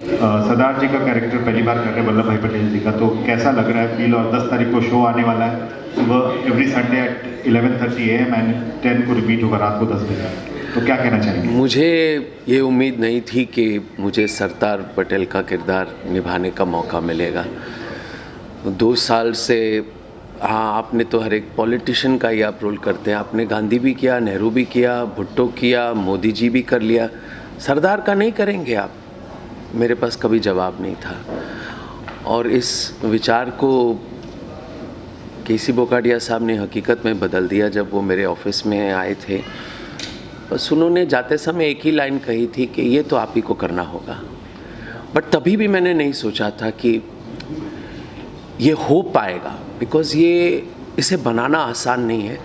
सरदार जी का कैरेक्टर पहली बार कर रहे हैं वल्लभ भाई पटेल जी का, तो कैसा लग रहा है फील? और 10 तारीख को शो आने वाला है सुबह every Sunday at 11:30 AM and 10 को रिपीट होगा रात को 10 बजे, तो क्या कहना चाहेंगे? मुझे ये उम्मीद नहीं थी कि मुझे सरदार पटेल का किरदार निभाने का मौका मिलेगा। 2 साल से हाँ, आपने तो हर एक पॉलिटिशियन का ही आप रोल करते हैं। आपने गांधी भी किया, नेहरू भी किया, भुट्टो किया, मोदी जी भी कर लिया, सरदार का नहीं करेंगे आप? मेरे पास कभी जवाब नहीं था। और इस विचार को केसी बोकाडिया साहब ने हकीकत में बदल दिया जब वो मेरे ऑफिस में आए थे। बस उन्होंने जाते समय एक ही लाइन कही थी कि ये तो आप ही को करना होगा। बट तभी भी मैंने नहीं सोचा था कि ये हो पाएगा, बिकॉज़ इसे बनाना आसान नहीं है।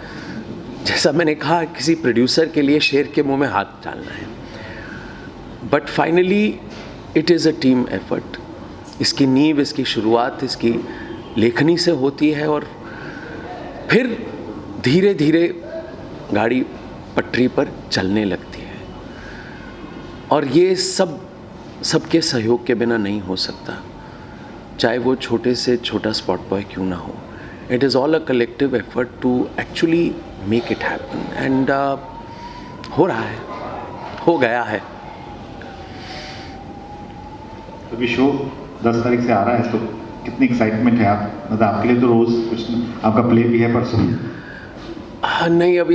जैसा मैंने कहा, किसी प्रोड्यूसर के लिए शेर के मुंह में हाथ डालना है। But finally it is a team effort. इसकी नींव, इसकी शुरुआत इसकी लेखनी से होती है और फिर धीरे धीरे गाड़ी पटरी पर चलने लगती है। और ये सबके सहयोग के बिना नहीं हो सकता, चाहे वो छोटे से छोटा स्पॉट बॉय क्यों ना हो। It is all a collective effort to actually make it happen and हो रहा है, हो गया है। अभी शो 10 तारीख से आ रहा है, तो कितनी एक्साइटमेंट है आप? मतलब आपके लिए तो रोज़ कुछ, आपका प्ले भी है परसों। नहीं, अब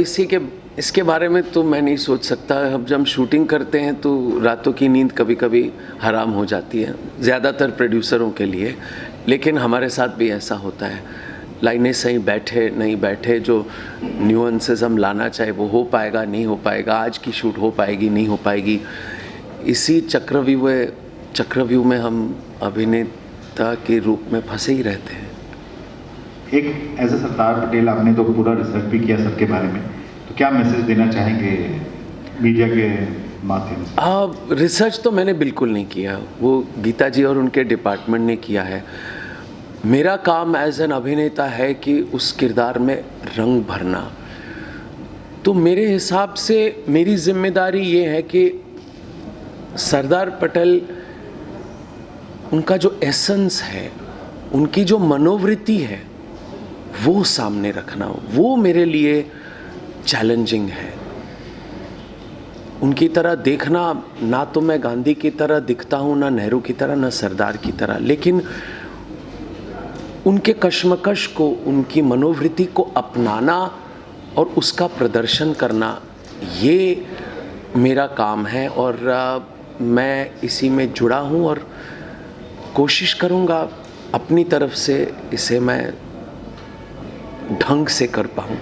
इसके बारे में तो मैं नहीं सोच सकता। अब जब हम शूटिंग करते हैं तो रातों की नींद कभी कभी हराम हो जाती है, ज़्यादातर प्रोड्यूसरों के लिए, लेकिन हमारे साथ भी ऐसा होता है। लाइनें सही बैठे नहीं बैठे, जो न्यूएंसेस हम लाना चाहे वो हो पाएगा नहीं हो पाएगा, आज की शूट हो पाएगी नहीं हो पाएगी, इसी चक्रव्यूह में हम अभिनेता के रूप में फंसे ही रहते हैं। एक एज ए सरदार पटेल आपने तो पूरा रिसर्च भी किया सबके बारे में, तो क्या मैसेज देना चाहेंगे मीडिया के माध्यम से? रिसर्च तो मैंने बिल्कुल नहीं किया, वो गीता जी और उनके डिपार्टमेंट ने किया है। मेरा काम एज एन अभिनेता है कि उस किरदार में रंग भरना। तो मेरे हिसाब से मेरी जिम्मेदारी ये है कि सरदार पटेल, उनका जो एसेंस है, उनकी जो मनोवृत्ति है, वो सामने रखना। वो मेरे लिए चैलेंजिंग है। उनकी तरह देखना, ना तो मैं गांधी की तरह दिखता हूँ, ना नेहरू की तरह, ना सरदार की तरह, लेकिन उनके कश्मकश को, उनकी मनोवृत्ति को अपनाना और उसका प्रदर्शन करना, ये मेरा काम है। और मैं इसी में जुड़ा हूँ और कोशिश करूँगा अपनी तरफ से इसे मैं ढंग से कर पाऊँ।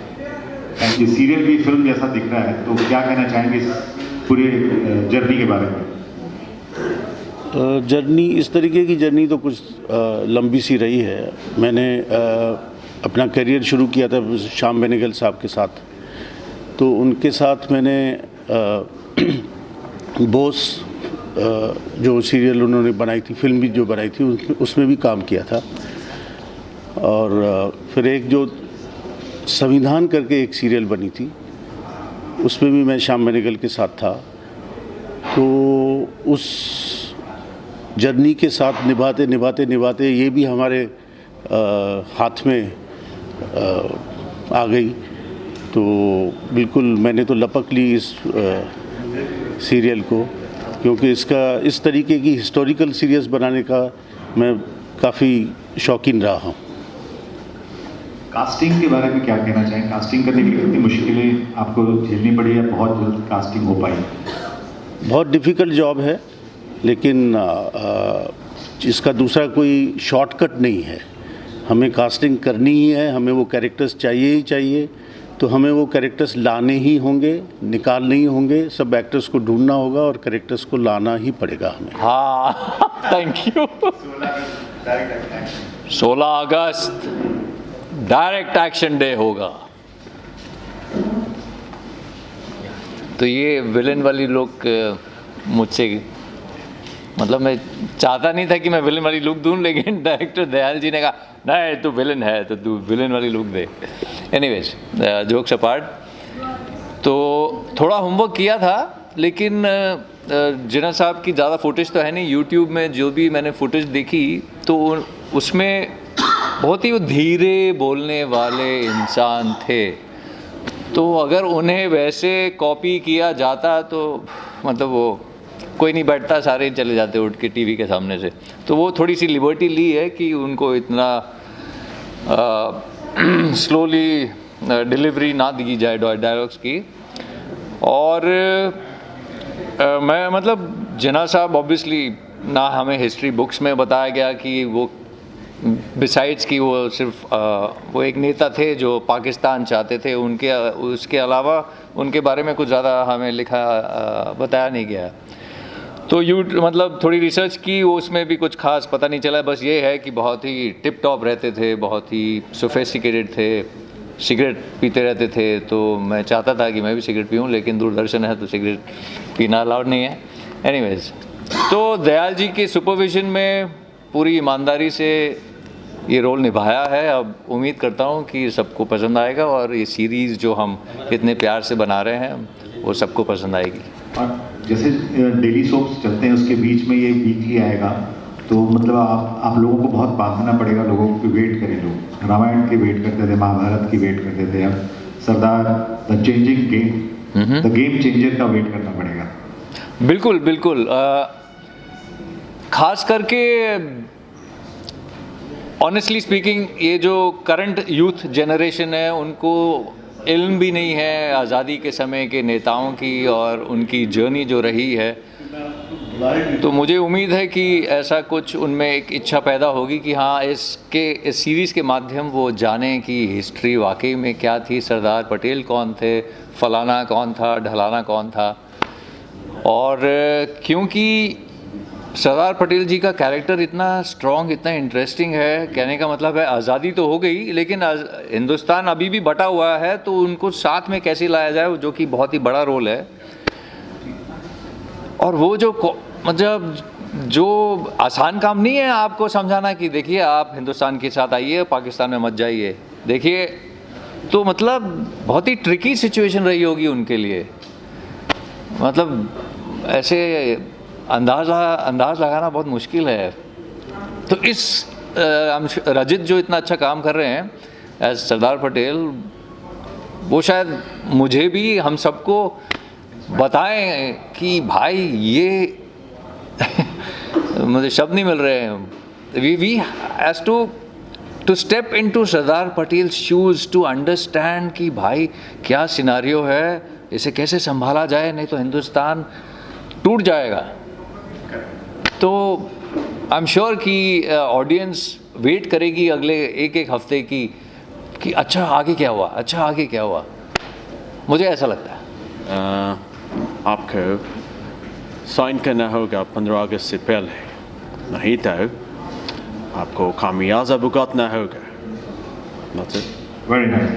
सीरियल भी फिल्म जैसा दिख रहा है, तो क्या कहना चाहेंगे इस पूरे जर्नी के बारे में? जर्नी, इस तरीके की जर्नी तो कुछ लंबी सी रही है। मैंने अपना करियर शुरू किया था श्याम बेनेगल साहब के साथ, तो उनके साथ मैंने बोस जो सीरियल उन्होंने बनाई थी, फिल्म भी जो बनाई थी, उसमें भी काम किया था। और फिर एक जो संविधान करके एक सीरियल बनी थी, उसमें भी मैं श्याम बेनेगल के साथ था। तो उस जर्नी के साथ निभाते ये भी हमारे हाथ में आ गई। तो बिल्कुल मैंने तो लपक ली इस सीरियल को, क्योंकि इस तरीके की हिस्टोरिकल सीरीज़ बनाने का मैं काफ़ी शौकीन रहा हूँ। कास्टिंग के बारे में क्या कहना चाहें? कास्टिंग करने के लिए कितनी मुश्किलें आपको झेलनी पड़ी, या बहुत जल्द कास्टिंग हो पाई? बहुत डिफ़िकल्ट जॉब है, लेकिन इसका दूसरा कोई शॉर्टकट नहीं है। हमें कास्टिंग करनी ही है, हमें वो कैरेक्टर्स चाहिए ही चाहिए, तो हमें वो कैरेक्टर्स लाने ही होंगे, निकालने ही होंगे। सब एक्टर्स को ढूंढना होगा और कैरेक्टर्स को लाना ही पड़ेगा हमें। हाँ, thank you. 16 August direct action day होगा। तो ये विलन वाली लुक मुझसे, मतलब मैं चाहता नहीं था कि मैं विलन वाली लुक दूं, लेकिन डायरेक्टर दयाल जी ने कहा नहीं तू विलन है तो तू विलन वाली लुक दे। एनीवेज, जोक्स अपार्ट, तो थोड़ा होमवर्क किया था लेकिन जिन्ना साहब की ज़्यादा फुटेज तो है नहीं। यूट्यूब में जो भी मैंने फुटेज देखी तो उसमें बहुत ही वो धीरे बोलने वाले इंसान थे। तो अगर उन्हें वैसे कॉपी किया जाता तो मतलब वो कोई नहीं बैठता, सारे चले जाते उठ के टीवी के सामने से। तो वो थोड़ी सी लिबर्टी ली है कि उनको इतना स्लोली डिलीवरी ना दी जाए डायलॉग्स की। और मैं मतलब जिन्ना साहब ऑब्वियसली ना हमें हिस्ट्री बुक्स में बताया गया कि वो बिसाइड्स कि वो सिर्फ वो एक नेता थे जो पाकिस्तान चाहते थे, उसके अलावा उनके बारे में कुछ ज़्यादा हमें बताया नहीं गया। तो मतलब थोड़ी रिसर्च की, वो उसमें भी कुछ खास पता नहीं चला। बस ये है कि बहुत ही टिप टॉप रहते थे, बहुत ही सोफिस्टिकेटेड थे, सिगरेट पीते रहते थे। तो मैं चाहता था कि मैं भी सिगरेट पीऊँ, लेकिन दूरदर्शन है तो सिगरेट पीना अलाउड नहीं है। एनीवेज, तो दयाल जी के सुपरविजन में पूरी ईमानदारी से ये रोल निभाया है। अब उम्मीद करता हूँ कि सबको पसंद आएगा और ये सीरीज़ जो हम इतने प्यार से बना रहे हैं वो सबको पसंद आएगी। और जैसे डेली सोप्स चलते हैं उसके बीच में ये वीकली आएगा, तो मतलब आप लोगों को बहुत बांधना पड़ेगा, लोगों की वेट करें। लोग रामायण की वेट करते थे, महाभारत की वेट करते थे, अब Sardar the changing game, the game changer का वेट करना पड़ेगा। बिल्कुल बिल्कुल। खास करके ऑनेस्टली स्पीकिंग, ये जो करंट यूथ जनरेशन है उनको इल्म भी नहीं है आज़ादी के समय के नेताओं की और उनकी जर्नी जो रही है। तो मुझे उम्मीद है कि ऐसा कुछ उनमें एक इच्छा पैदा होगी कि हाँ, इस सीरीज़ के माध्यम वो जाने कि हिस्ट्री वाकई में क्या थी, सरदार पटेल कौन थे, फलाना कौन था, ढलाना कौन था। और क्योंकि सरदार पटेल जी का कैरेक्टर इतना स्ट्रॉन्ग, इतना इंटरेस्टिंग है, कहने का मतलब है आज़ादी तो हो गई लेकिन हिंदुस्तान अभी भी बटा हुआ है, तो उनको साथ में कैसे लाया जाए, जो कि बहुत ही बड़ा रोल है। और वो जो मतलब जो आसान काम नहीं है आपको समझाना कि देखिए आप हिंदुस्तान के साथ आइए, पाकिस्तान में मत जाइए। देखिए, तो मतलब बहुत ही ट्रिकी सिचुएशन रही होगी उनके लिए। मतलब ऐसे अंदाज लगाना बहुत मुश्किल है। तो इस रजित जो इतना अच्छा काम कर रहे हैं एज सरदार पटेल, वो शायद मुझे भी, हम सबको बताएं कि भाई ये मुझे शब्द नहीं मिल रहे हैं। We has to step into Sardar Patel shoes to understand कि भाई क्या सिनारियो है, इसे कैसे संभाला जाए, नहीं तो हिंदुस्तान टूट जाएगा। तो आई एम श्योर कि ऑडियंस वेट करेगी अगले एक हफ्ते की कि अच्छा आगे क्या हुआ, अच्छा आगे क्या हुआ। मुझे ऐसा लगता है। आपको साइन करना होगा 15 अगस्त से पहले, नहीं तो आपको खामियाजा भुगतना होगा। That's it. Very nice.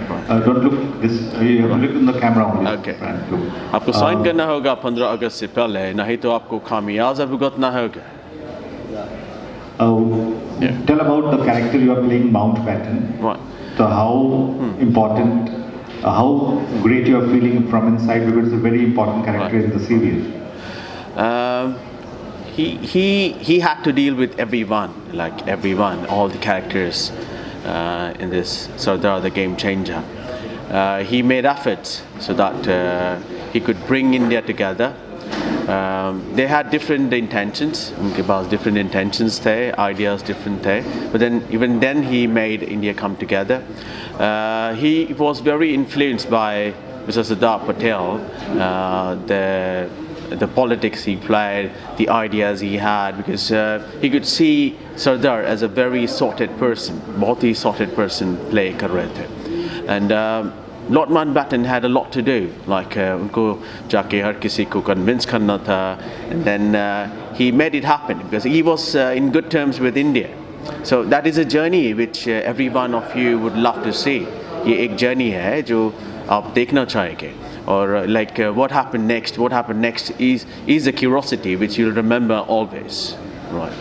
Don't look this. You have to look in the camera only. Okay. Look. आपको साइन करना होगा 15 अगस्त से पहले, नहीं तो आपको खामियाजा भुगतना होगा। Tell about the character you are playing, Mountbatten. Right. So how important, how great you are feeling from inside, because it's a very important character in the series. He had to deal with everyone, all the characters in this Sardar the Game Changer. He made efforts so that he could bring India together. They had different intentions, उनके पास different intentions थे, ideas different थे, but then even then he made India come together. He was very influenced by Mr. Sardar Patel, the politics he played, the ideas he had, because he could see Sardar as a very sorted person, बहुत ही sorted person play कर रहे थे. And Lord Mountbatten had a lot to do, like उनको जाके हर किसी को convince करना था, and then he made it happen because he was in good terms with India. So that is a journey which every one of you would love to see. ये एक journey है जो आप देखना चाहेंगे. Or like what happened next is a curiosity which you'll remember always. Right.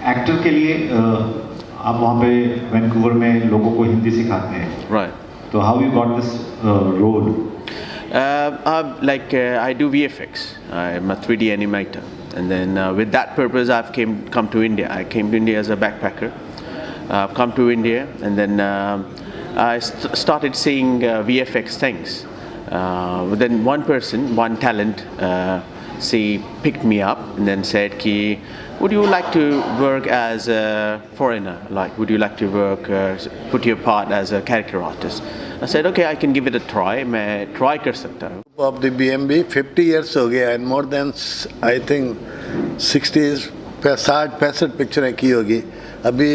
Actor के लिए आप वहाँ पे वैंकूवर में लोगों को हिंदी सिखाते हैं. Right. So how you got this role? I do VFX. I'm a 3D animator, and then with that purpose, I've come to India. I came to India as a backpacker. I've come to India, and then I started seeing VFX things. But then one talent, she picked me up and then said, "Ki, would you like to work as a foreigner? Like, would you like to work, put your part as a character artist?" I said, "Okay, I can give it a try. मैं try कर सकता हूँ." Of the BMB 50 years हो गया and more than I think 60-65 पिक्चरें की होगी। अभी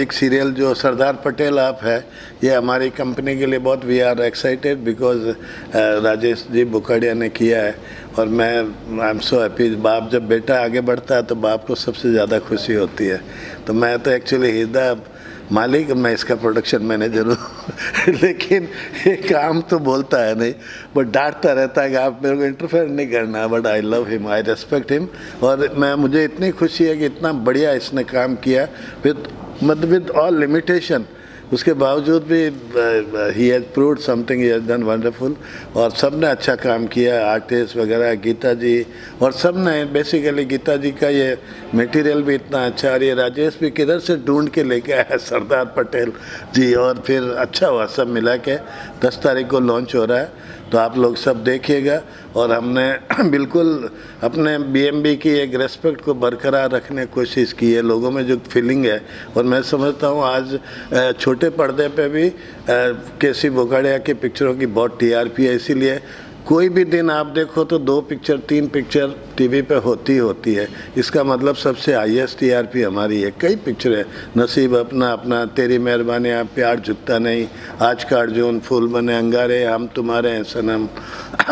एक सीरियल जो सरदार पटेल आप है, ये हमारी कंपनी के लिए बहुत we are excited because Rajesh ji Bukharia ने किया है और मैं आई एम सो हैप्पी। बाप जब बेटा आगे बढ़ता है तो बाप को सबसे ज़्यादा खुशी होती है। तो मैं तो एक्चुअली हिदा मालिक, मैं इसका प्रोडक्शन मैनेजर हूँ लेकिन ये काम तो बोलता है नहीं, बट डांटता रहता है कि आप मेरे को इंटरफेयर नहीं करना। But I love him, I respect him. और मुझे इतनी खुशी है कि इतना बढ़िया इसने काम किया विद ऑल लिमिटेशन। उसके बावजूद भी he has proved something, he has done wonderful. और सब ने अच्छा काम किया, आर्टिस्ट वगैरह, गीता जी और सब ने। बेसिकली गीता जी का ये मटेरियल भी इतना अच्छा, और ये राजेश भी किधर से ढूंढ के लेके आया सरदार पटेल जी। और फिर अच्छा हुआ सब मिला के 10 तारीख को लॉन्च हो रहा है, तो आप लोग सब देखिएगा। और हमने बिल्कुल अपने BMB की एक रेस्पेक्ट को बरकरार रखने की कोशिश की है, लोगों में जो फीलिंग है। और मैं समझता हूँ आज छोटे पर्दे पे भी केसी बुखाड़िया की पिक्चरों की बहुत TRP है। इसीलिए कोई भी दिन आप देखो तो 2 पिक्चर 3 पिक्चर टीवी पे होती है। इसका मतलब सबसे हाईएस्ट TRP हमारी है। कई पिक्चर है, नसीब अपना, तेरी मेहरबानी, आप प्यार झुकता नहीं, आज का अर्जुन, फूल बने अंगारे, हम तुम्हारे हैं सनम,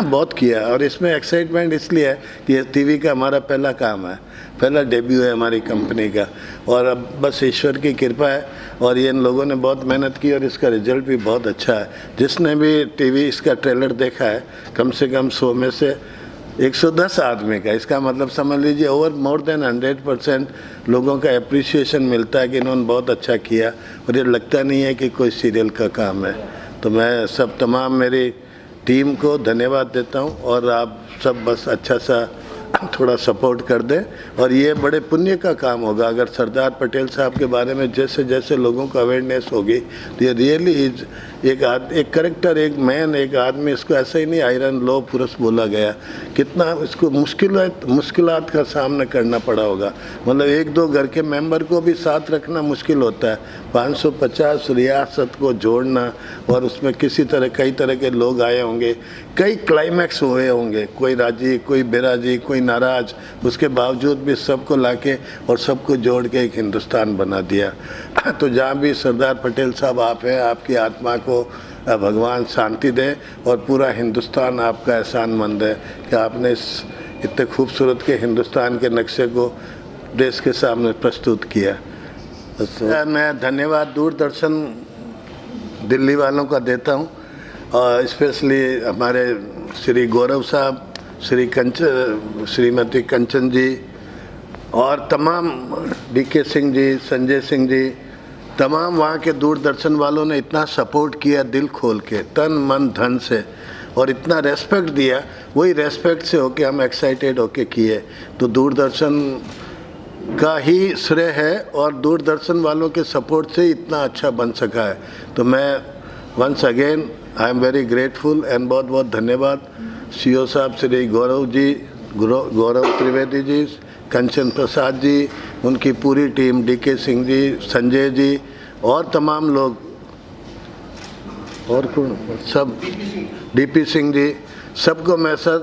बहुत किया। और इसमें एक्साइटमेंट इसलिए है कि ये टीवी का हमारा पहला काम है, पहला डेब्यू है हमारी कंपनी का। और अब बस ईश्वर की कृपा है और ये इन लोगों ने बहुत मेहनत की और इसका रिजल्ट भी बहुत अच्छा है। जिसने भी टीवी इसका ट्रेलर देखा है, कम से कम 100 में से 110 आदमी का, इसका मतलब समझ लीजिए ओवर मोर देन 100% लोगों का अप्रिसिएशन मिलता है कि इन्होंने बहुत अच्छा किया। और ये लगता नहीं है कि कोई सीरियल का काम है। तो मैं सब तमाम मेरी टीम को धन्यवाद देता हूँ और आप सब बस अच्छा सा थोड़ा सपोर्ट कर दें। और ये बड़े पुण्य का काम होगा अगर सरदार पटेल साहब के बारे में जैसे जैसे लोगों को अवेयरनेस होगी तो ये रियली इज एक करेक्टर, एक मैन, एक आदमी। इसको ऐसा ही नहीं आयरन लो पुरुष बोला गया, कितना इसको मुश्किलात का सामना करना पड़ा होगा। मतलब 1-2 घर के मेंबर को भी साथ रखना मुश्किल होता है, 550 रियासत को जोड़ना, और उसमें कई तरह के लोग आए होंगे, कई क्लाइमैक्स हुए होंगे, कोई राजी, कोई बेराजी, कोई नाराज, उसके बावजूद भी सबको लाके और सबको जोड़ के एक हिंदुस्तान बना दिया। तो जहाँ भी सरदार पटेल साहब आप हैं, आपकी आत्मा को भगवान शांति दे और पूरा हिंदुस्तान आपका एहसानमंद है कि आपने इस इतने खूबसूरत के हिंदुस्तान के नक्शे को देश के सामने प्रस्तुत किया। मैं धन्यवाद दूरदर्शन दिल्ली वालों का देता हूँ, और स्पेशली हमारे श्री गौरव साहब, श्रीमती कंचन जी और तमाम DK सिंह जी, संजय सिंह जी, तमाम वहाँ के दूरदर्शन वालों ने इतना सपोर्ट किया दिल खोल के, तन मन धन से, और इतना रेस्पेक्ट दिया। वही रेस्पेक्ट से होके हम एक्साइटेड होके किए। तो दूरदर्शन का ही श्रेय है और दूरदर्शन वालों के सपोर्ट से इतना अच्छा बन सका है। तो मैं once again I am very grateful and बहुत बहुत धन्यवाद CO साहब श्री गौरव जी, गौरव त्रिवेदी जी, कंचन प्रसाद जी, उनकी पूरी टीम, DK सिंह जी, संजय जी और तमाम लोग, और कौन सब, DP सिंह जी, सबको मैं सर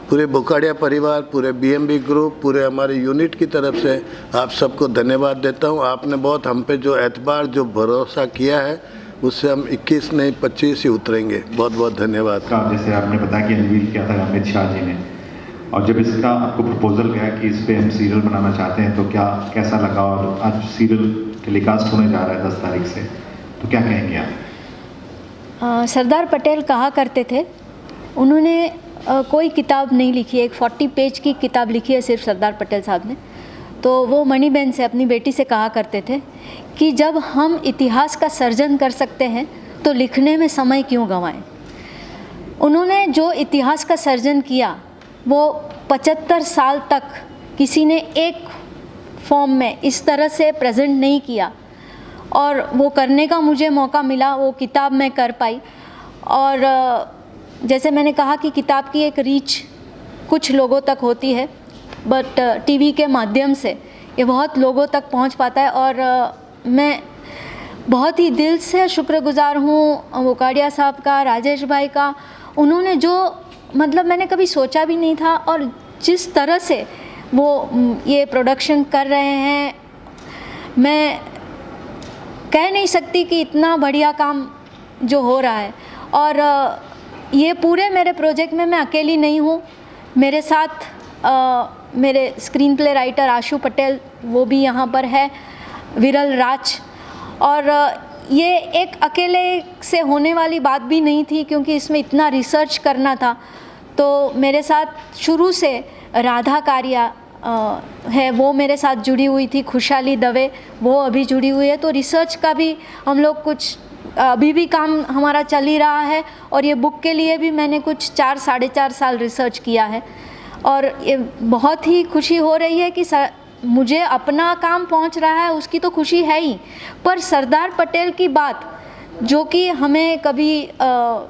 पूरे बुखाड़िया परिवार, पूरे BMB ग्रुप, पूरे हमारे यूनिट की तरफ से आप सबको धन्यवाद देता हूँ। आपने बहुत हम पे जो एतबार, जो भरोसा किया है, उससे हम 21 नहीं 25 ही उतरेंगे। बहुत बहुत धन्यवाद। जैसे आपने बताया कि अनवील किया था अमित शाह जी ने, और जब इसका आपको प्रपोजल गया कि इस पे हम सीरियल बनाना चाहते हैं, तो कैसा लगा? और आज सीरियल टेलीकास्ट होने जा रहा है 10 तारीख से, तो क्या कहेंगे आप? सरदार पटेल कहा करते थे, उन्होंने कोई किताब नहीं लिखी है, एक 40 पेज की किताब लिखी है सिर्फ सरदार पटेल साहब ने। तो वो मणिबेन से, अपनी बेटी से कहा करते थे कि जब हम इतिहास का सर्जन कर सकते हैं तो लिखने में समय क्यों गंवाएं। उन्होंने जो इतिहास का सर्जन किया वो 75 साल तक किसी ने एक फॉर्म में इस तरह से प्रेजेंट नहीं किया, और वो करने का मुझे मौका मिला, वो किताब मैं कर पाई। और जैसे मैंने कहा कि किताब की एक रीच कुछ लोगों तक होती है, बट टीवी के माध्यम से ये बहुत लोगों तक पहुंच पाता है। और मैं बहुत ही दिल से शुक्रगुजार हूँ वोकाडिया साहब का, राजेश भाई का। उन्होंने जो मतलब मैंने कभी सोचा भी नहीं था, और जिस तरह से वो ये प्रोडक्शन कर रहे हैं, मैं कह नहीं सकती कि इतना बढ़िया काम जो हो रहा है। और ये पूरे मेरे प्रोजेक्ट में मैं अकेली नहीं हूँ, मेरे साथ मेरे स्क्रीन प्ले राइटर आशु पटेल वो भी यहाँ पर है, विरल राज। और ये एक अकेले से होने वाली बात भी नहीं थी, क्योंकि इसमें इतना रिसर्च करना था। तो मेरे साथ शुरू से राधा कारिया है, वो मेरे साथ जुड़ी हुई थी, खुशहाली दवे वो अभी जुड़ी हुई है। तो रिसर्च का भी हम लोग कुछ अभी भी काम हमारा चल ही रहा है, और ये बुक के लिए भी मैंने कुछ 4-4.5 साल रिसर्च किया है। और ये बहुत ही खुशी हो रही है कि मुझे अपना काम पहुंच रहा है, उसकी तो खुशी है ही, पर सरदार पटेल की बात जो कि हमें कभी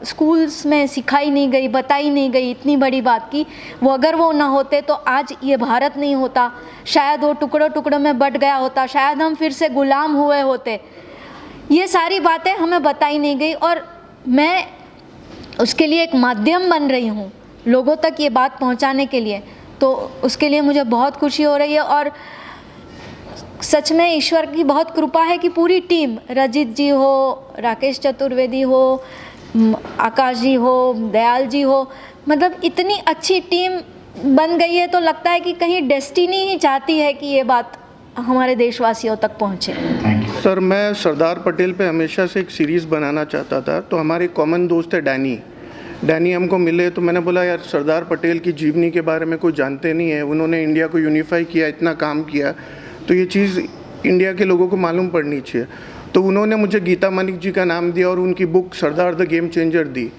स्कूल्स में सिखाई नहीं गई, बताई नहीं गई, इतनी बड़ी बात की, वो अगर वो ना होते तो आज ये भारत नहीं होता, शायद वो टुकड़ों टुकड़ों में बट गया होता, शायद हम फिर से गुलाम हुए होते। ये सारी बातें हमें बताई नहीं गई, और मैं उसके लिए एक माध्यम बन रही हूँ लोगों तक ये बात पहुँचाने के लिए। तो उसके लिए मुझे बहुत खुशी हो रही है, और सच में ईश्वर की बहुत कृपा है कि पूरी टीम, रजित जी हो, राकेश चतुर्वेदी हो, आकाश जी हो, दयाल जी हो, मतलब इतनी अच्छी टीम बन गई है। तो लगता है कि कहीं डेस्टिनी ही चाहती है कि ये बात हमारे देशवासियों तक पहुँचे। सर, मैं सरदार पटेल पे हमेशा से एक सीरीज़ बनाना चाहता था। तो हमारे कॉमन दोस्त है डैनी हमको मिले, तो मैंने बोला यार सरदार पटेल की जीवनी के बारे में कोई जानते नहीं है, उन्होंने इंडिया को यूनिफाई किया, इतना काम किया, तो ये चीज़ इंडिया के लोगों को मालूम पड़नी चाहिए। तो उन्होंने मुझे गीता मानिक जी का नाम दिया और उनकी book Sardar the game changer दी।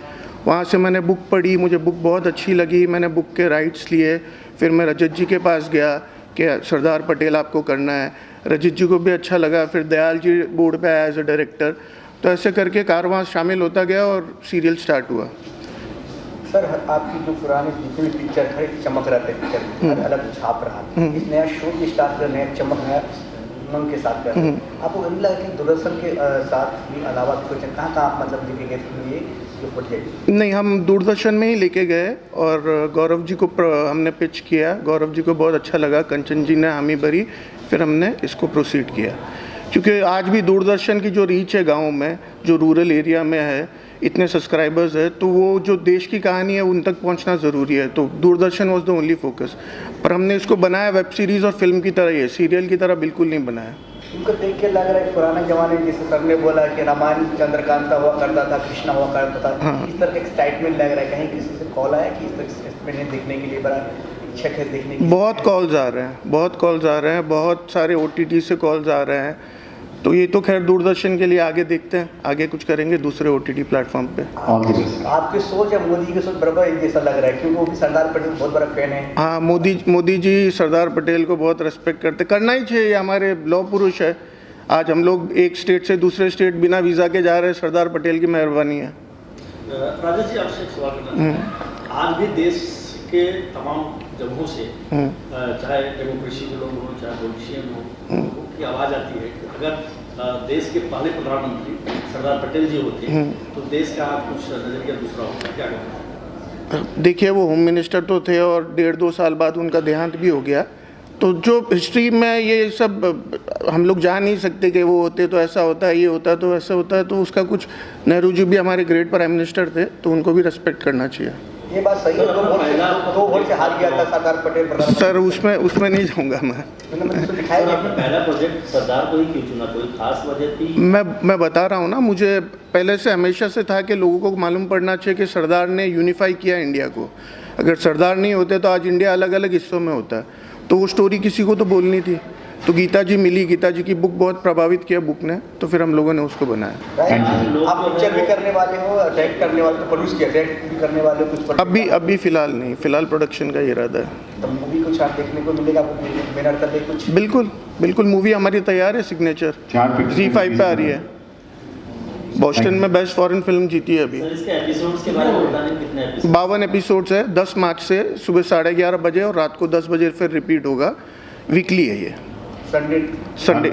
वहाँ से मैंने बुक पढ़ी, मुझे बुक बहुत अच्छी लगी, मैंने बुक के राइट्स लिए। फिर मैं रजत जी के पास गया कि सरदार पटेल आपको करना है, रजत जी को भी अच्छा लगा। फिर दयाल जी बोर्ड पे आया एज अ डायरेक्टर। तो ऐसे करके कारवां शामिल होता गया और सीरियल स्टार्ट हुआ। सर, आपकी जो पुरानी जितनी पिक्चर हर एक चमक रहा था, पिक्चर हर अलग छाप रहा, इस नया शो की स्टार्ट कर नया चमक नया उमंग के साथ कर, आपको लगा कि दूरदर्शन के साथ भी अलावा कुछ कहाँ मतलब लेके गए ये जो प्रोजेक्ट? नहीं, हम दूरदर्शन में ही लेके गए और गौरव जी को हमने पिच किया, गौरव जी को बहुत अच्छा लगा, कंचन जी ने हामी भरी, फिर हमने इसको प्रोसीड किया। क्योंकि आज भी दूरदर्शन की जो रीच है गाँव में, जो रूरल एरिया में है, इतने सब्सक्राइबर्स है, तो वो जो देश की कहानी है उन तक पहुंचना ज़रूरी है। तो Doordarshan was the only focus. पर हमने इसको बनाया वेब सीरीज़ और फिल्म की तरह, ये सीरियल की तरह बिल्कुल नहीं बनाया। उनको देख के लग रहा है पुराने ज़माने जैसे सर ने बोला कि रामायण चंद्रकांता हुआ करता था, कृष्णा हुआ करता था, हाँ। इस तरह का एक्साइटमेंट लग रहा है। कहीं किसी से कॉल आया कि इस तरह देखने के लिए बड़ा इच्छा है देखने की? बहुत कॉल्स आ रहे हैं, बहुत सारे OTT से कॉल्स आ रहे हैं। तो ये तो खैर दूरदर्शन के लिए आगे देखते हैं, आगे कुछ करेंगे दूसरे OTT प्लेटफॉर्म पे। आपकी सोच या मोदी की सोच बराबर जैसा लग रहा है, क्योंकि वो भी सरदार पटेल बहुत बड़ा फैन है। हाँ, मोदी जी सरदार पटेल को बहुत रेस्पेक्ट करते, करना ही चाहिए, हमारे लौह पुरुष है। आज हम लोग एक स्टेट से दूसरे स्टेट बिना वीज़ा के जा रहे हैं, सरदार पटेल की मेहरबानी है। राजेश जी, आपसे एक सवाल करना है। आज भी देश के तमाम जगहों से चाहे डेमोक्रेसी के लोग हों, चाहे पॉलिटिशियन हों, की आवाज़ आती है कि अगर देश के पहले प्रधानमंत्री सरदार पटेल जी होते तो देश का कुछ नजरिया दूसरा होता। क्या कहते हैं? देखिए, वो होम मिनिस्टर तो थे और 1.5-2 साल बाद उनका देहांत भी हो गया। तो जो हिस्ट्री में ये सब हम लोग जान नहीं सकते कि वो होते तो ऐसा होता है, ये होता तो ऐसा होता है। तो उसका कुछ, नेहरू जी भी हमारे ग्रेट प्राइम मिनिस्टर थे, तो उनको भी रेस्पेक्ट करना चाहिए। ये बात सही है, 2 वोट से हार गया था सरदार पटेल। सर, उसमें नहीं जाऊंगा मैं। पहला प्रोजेक्ट सरदार को ही क्यों चुना, कोई खास वजह थी? मैं बता रहा हूँ ना, मुझे पहले से हमेशा से था कि लोगों को मालूम पड़ना चाहिए कि सरदार ने यूनिफाई किया इंडिया को। अगर सरदार नहीं होते तो आज इंडिया अलग अलग हिस्सों में होता है। तो वो स्टोरी किसी को तो बोलनी थी। तो गीता जी मिली, गीता जी की बुक बहुत प्रभावित किया बुक ने, तो फिर हम लोगों ने उसको बनाया। आप पिक्चर भी करने वाले हो, डायरेक्ट करने वाले, तो प्रोड्यूस किया, डायरेक्ट भी करने वाले हो कुछ? अभी फिलहाल नहीं, फिलहाल प्रोडक्शन का इरादा है। तो मूवी कुछ आप देखने को मिलेगा बैनर तले कुछ? बिल्कुल मूवी हमारी तैयार है, सिग्नेचर Z5 पे आ रही है। बॉस्टन में बेस्ट फॉरेन फिल्म जीती है अभी। सर इसके एपिसोड्स के बारे में बताने कितने एपिसोड? 52 एपिसोड्स है। 10 मार्च से सुबह 11:30 बजे और रात को 10 बजे फिर रिपीट होगा। वीकली है ये। संडे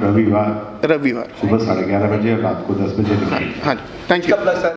रविवार सुबह 11:30 बजे और रात को 10 बजे। हाँ, थैंक यू।